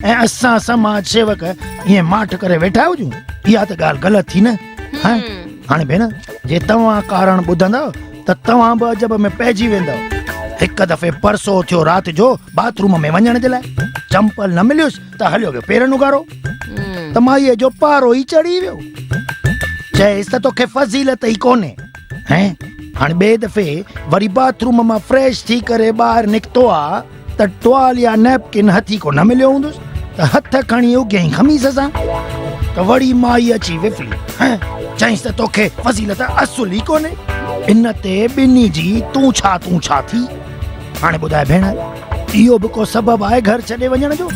ऐं असां समाज सेवक ईअं माठ करे वेठा हुजूं, इहा त ॻाल्हि ग़लति थी न। हाणे भेण, जे तव्हां कारण ॿुधंदव त तव्हां बि अजब में पइजी वेंदव। हिकु दफ़े परसो थियो राति जो बाथरूम में वञण जे लाइ चंपल न मिलियुसि त हलियो वियो पेरनि उगारो, त माईअ जो पारो ई चढ़ी वियो। चयसि त तोखे फज़ीलत ई कोन्हे। हाणे ॿिए दफ़े वरी बाथरूम मां फ्रेश थी करे ॿाहिरि निकितो आहे त टुवाल या नैपकिन हथी को न मिलियो हूंदुसि, त हथ खणी उगियईं खमीस सां, त वरी माई अची विफली। चईंसि त तोखे फज़ीलत असुल ई कोन्हे। इन ते ॿिन्ही जी तूं छा थी। हाणे ॿुधाए भेण, इहो बि को सबबु आहे घर छॾे वञण जो?